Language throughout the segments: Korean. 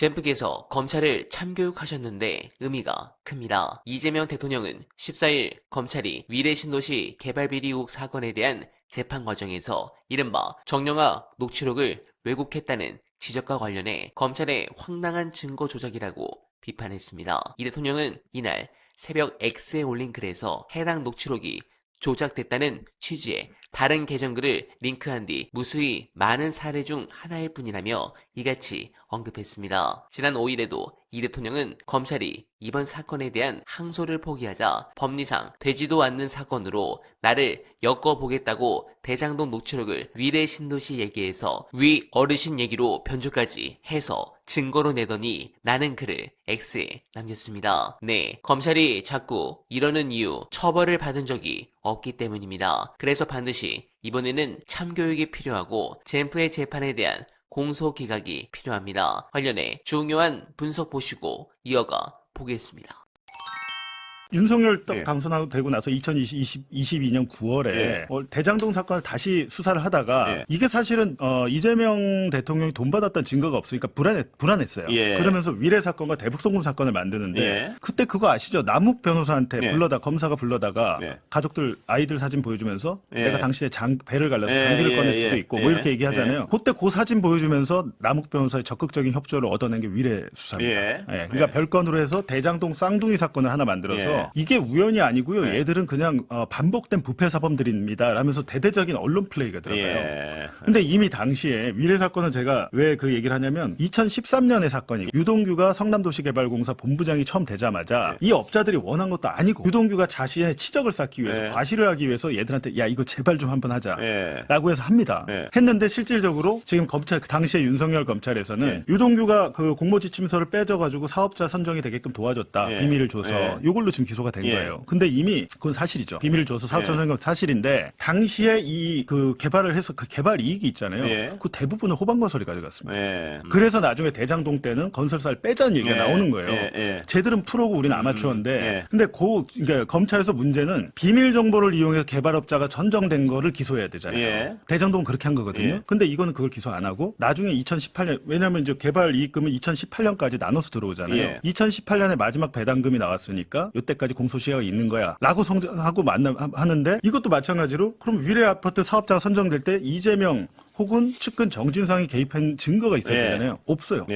젠프께서 검찰을 참교육하셨는데 의미가 큽니다. 이재명 대통령은 14일 검찰이 위례신도시 개발비리 의혹 사건에 대한 재판 과정에서 이른바 정영학 녹취록을 왜곡했다는 지적과 관련해 검찰의 황당한 증거 조작이라고 비판했습니다. 이 대통령은 이날 새벽 X에 올린 글에서 해당 녹취록이 조작됐다는 취지의 다른 계정글을 링크한 뒤 무수히 많은 사례 중 하나일 뿐이라며 이같이 언급했습니다. 지난 5일에도 이 대통령은 검찰이 이번 사건에 대한 항소를 포기하자 법리상 되지도 않는 사건으로 나를 엮어보겠다고 대장동 녹취록을 위례 신도시 얘기에서 위 어르신 얘기로 변조까지 해서 증거로 내더니 나는 글을 X에 남겼습니다. 네, 검찰이 자꾸 이러는 이유 처벌을 받은 적이 없기 때문입니다. 그래서 반드시 이번에는 참교육이 필요하고 젠프의 재판에 대한 공소 기각이 필요합니다. 관련해 중요한 분석 보시고 이어가 보겠습니다. 윤석열 딱 당선되고 나서 2022년 9월에 대장동 사건을 다시 수사를 하다가 이게 사실은 이재명 대통령이 돈 받았다는 증거가 없으니까 불안했어요. 그러면서 위례 사건과 대북송금 사건을 만드는데 그때 그거 아시죠? 남욱 변호사한테 검사가 불러다가 가족들 아이들 사진 보여주면서 내가 당신의 배를 갈라서 장기를 꺼낼 수도 있고 뭐 이렇게 얘기하잖아요. 그때 그 사진 보여주면서 남욱 변호사의 적극적인 협조를 얻어낸 게 위례 수사입니다. 그러니까 별건으로 해서 대장동 쌍둥이 사건을 하나 만들어서 이게 우연이 아니고요. 얘들은 그냥 반복된 부패 사범들입니다. 라면서 대대적인 언론 플레이가 들어가요. 근데 이미 당시에 위례 사건은 제가 왜 그 얘기를 하냐면 2013년의 사건이고 유동규가 성남도시개발공사 본부장이 처음 되자마자 이 업자들이 원한 것도 아니고 유동규가 자신의 치적을 쌓기 위해서 과시를 하기 위해서 얘들한테 야 이거 제발 좀 한번 하자 라고 해서 합니다. 했는데 실질적으로 지금 검찰 당시에 윤석열 검찰에서는 유동규가 그 공모지침서를 빼줘가지고 사업자 선정이 되게끔 도와줬다. 비밀을 줘서 이걸로 지금 기소가 된 거예요. 근데 이미 그건 사실이죠. 비밀을 줘서 사업자 선정 사실인데 당시에 이 그 개발을 해서 그 개발 이익이 있잖아요. 그 대부분을 호방건설이 가져갔습니다. 그래서 나중에 대장동 때는 건설사를 빼자는 얘기가 나오는 거예요. 쟤들은 프로고 우리는 아마추어인데 근데 그러니까 검찰에서 문제는 비밀 정보를 이용해서 개발업자가 선정된 거를 기소해야 되잖아요. 대장동은 그렇게 한 거거든요. 근데 이거는 그걸 기소 안 하고 나중에 2018년 왜냐하면 이제 개발 이익금은 2018년까지 나눠서 들어오잖아요. 2018년에 마지막 배당금이 나왔으니까 이때까지 공소시효가 있는 거야 라고 하고 하는데 이것도 마찬가지로 그럼 위례 아파트 사업자가 선정될 때 이재명 혹은 측근 정진상이 개입한 증거가 있어야 되잖아요. 없어요.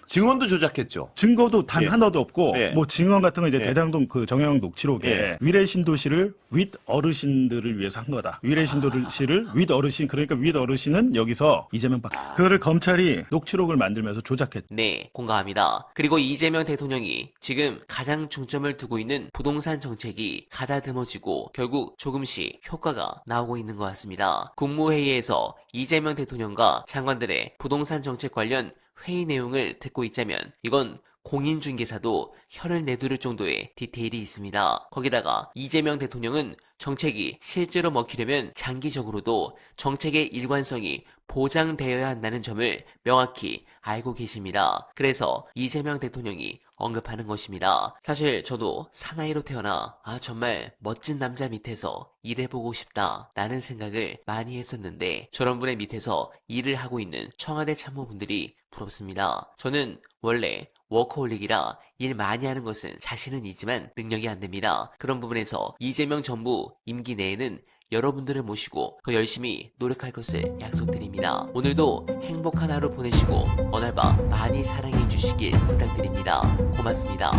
증언도 조작했죠. 증거도 단 하나도 없고 뭐 증언 같은 거 이제 대장동 그 정영학 녹취록에 위례 신도시를 윗 어르신들을 위해서 한 거다. 위례 신도시를 윗 어르신 그러니까 윗 어르신은 여기서 이재명 그거를 검찰이 녹취록을 만들면서 조작했죠. 네, 공감합니다. 그리고 이재명 대통령이 지금 가장 중점을 두고 있는 부동산 정책이 가다듬어지고 결국 조금씩 효과가 나오고 있는 것 같습니다. 국무회의에서 이재명 대통령과 장관들의 부동산 정책 관련 회의 내용을 듣고 있자면 이건 공인중개사도 혀를 내두를 정도의 디테일이 있습니다. 거기다가 이재명 대통령은 정책이 실제로 먹히려면 장기적으로도 정책의 일관성이 보장되어야 한다는 점을 명확히 알고 계십니다. 그래서 이재명 대통령이 언급하는 것입니다. 사실 저도 사나이로 태어나 정말 멋진 남자 밑에서 일해보고 싶다 라는 생각을 많이 했었는데 저런 분의 밑에서 일을 하고 있는 청와대 참모분들이 부럽습니다. 저는 원래 워커홀릭이라 일 많이 하는 것은 자신은 있지만 능력이 안 됩니다. 그런 부분에서 이재명 정부 임기 내에는 여러분들을 모시고 더 열심히 노력할 것을 약속드립니다. 오늘도 행복한 하루 보내시고 오늘밤 많이 사랑해 주시길 부탁드립니다. 고맙습니다.